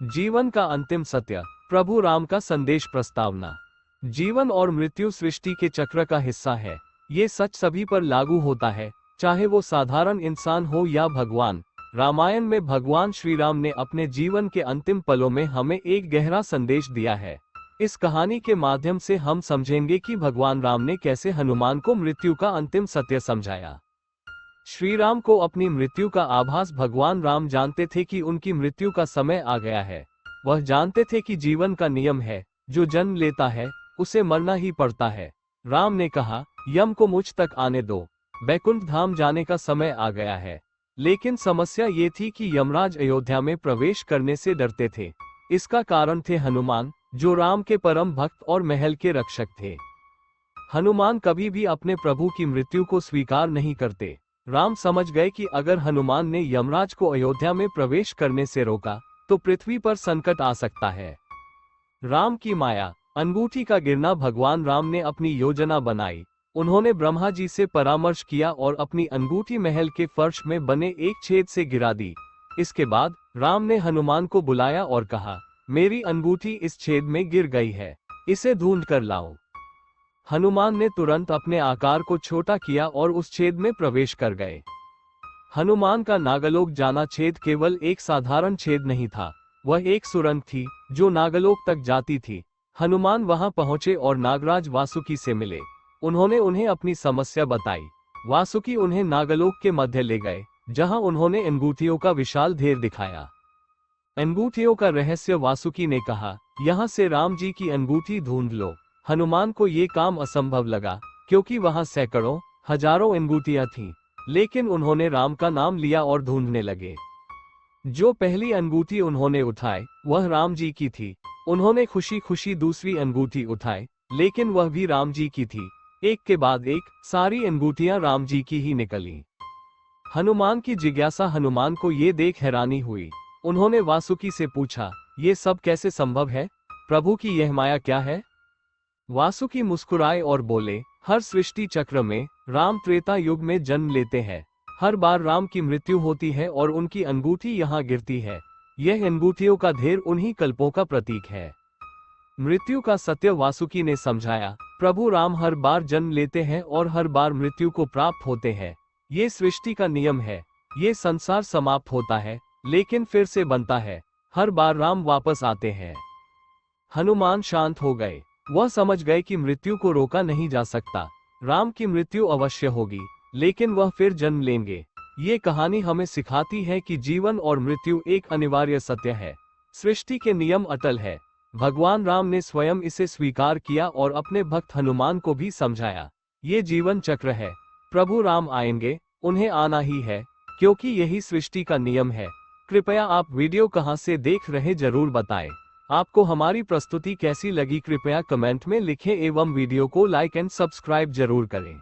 जीवन का अंतिम सत्य। प्रभु राम का संदेश प्रस्तावना। जीवन और मृत्यु सृष्टि के चक्र का हिस्सा है। ये सच सभी पर लागू होता है, चाहे वो साधारण इंसान हो या भगवान। रामायण में भगवान श्री राम ने अपने जीवन के अंतिम पलों में हमें एक गहरा संदेश दिया है। इस कहानी के माध्यम से हम समझेंगे कि भगवान राम ने कैसे हनुमान को मृत्यु का अंतिम सत्य समझाया। श्री राम को अपनी मृत्यु का आभास भगवान राम जानते थे कि उनकी मृत्यु का समय आ गया है। वह जानते थे कि जीवन का नियम है, जो जन्म लेता है उसे मरना ही पड़ता है। राम ने कहा, यम को मुझ तक आने दो, बैकुंठ धाम जाने का समय आ गया है। लेकिन समस्या ये थी कि यमराज अयोध्या में प्रवेश करने से डरते थे। इसका कारण थे हनुमान, जो राम के परम भक्त और महल के रक्षक थे। हनुमान कभी भी अपने प्रभु की मृत्यु को स्वीकार नहीं करते। राम समझ गए कि अगर हनुमान ने यमराज को अयोध्या में प्रवेश करने से रोका, तो पृथ्वी पर संकट आ सकता है। राम की माया। अंगूठी का गिरना। भगवान राम ने अपनी योजना बनाई। उन्होंने ब्रह्मा जी से परामर्श किया और अपनी अंगूठी महल के फर्श में बने एक छेद से गिरा दी। इसके बाद राम ने हनुमान को बुलाया और कहा, मेरी अंगूठी इस छेद में गिर गई है, इसे ढूंढ कर लाओ। हनुमान ने तुरंत अपने आकार को छोटा किया और उस छेद में प्रवेश कर गए। हनुमान का नागलोक जाना छेद केवल एक साधारण छेद नहीं था, वह एक सुरंग थी जो नागलोक तक जाती थी। हनुमान वहां पहुंचे और नागराज वासुकी से मिले। उन्होंने उन्हें अपनी समस्या बताई। वासुकी उन्हें नागलोक के मध्य ले गए, जहां उन्होंने अंगूठियों का विशाल ढेर दिखाया। अंगूठियों का रहस्य। वासुकी ने कहा, यहाँ से राम जी की अंगूठी ढूंढ लो। हनुमान को ये काम असंभव लगा, क्योंकि वहां सैकड़ों हजारों अंगूठियां थीं। लेकिन उन्होंने राम का नाम लिया और ढूंढने लगे। जो पहली अंगूठी उन्होंने उठाई वह राम जी की थी। उन्होंने खुशी खुशी दूसरी अंगूठी उठाई, लेकिन वह भी राम जी की थी। एक के बाद एक सारी अंगूठियां राम जी की ही निकली। हनुमान की जिज्ञासा। हनुमान को ये देख हैरानी हुई। उन्होंने वासुकी से पूछा, ये सब कैसे संभव है? प्रभु की यह माया क्या है? वासुकी मुस्कुराए और बोले, हर सृष्टि चक्र में राम त्रेता युग में जन्म लेते हैं। हर बार राम की मृत्यु होती है और उनकी अंगूठी यहाँ गिरती है। यह अंगूठियों का ढेर उन्हीं कल्पों का प्रतीक है। मृत्यु का सत्य। वासुकी ने समझाया, प्रभु राम हर बार जन्म लेते हैं और हर बार मृत्यु को प्राप्त होते हैं। ये सृष्टि का नियम है। ये संसार समाप्त होता है, लेकिन फिर से बनता है। हर बार राम वापस आते हैं। हनुमान शांत हो गए। वह समझ गए कि मृत्यु को रोका नहीं जा सकता। राम की मृत्यु अवश्य होगी, लेकिन वह फिर जन्म लेंगे। ये कहानी हमें सिखाती है कि जीवन और मृत्यु एक अनिवार्य सत्य है। सृष्टि के नियम अटल है। भगवान राम ने स्वयं इसे स्वीकार किया और अपने भक्त हनुमान को भी समझाया। ये जीवन चक्र है। प्रभु राम आएंगे, उन्हें आना ही है, क्योंकि यही सृष्टि का नियम है। कृपया आप वीडियो कहां से देख रहे जरूर बताएं। आपको हमारी प्रस्तुति कैसी लगी कृपया कमेंट में लिखें एवं वीडियो को लाइक एंड सब्सक्राइब जरूर करें।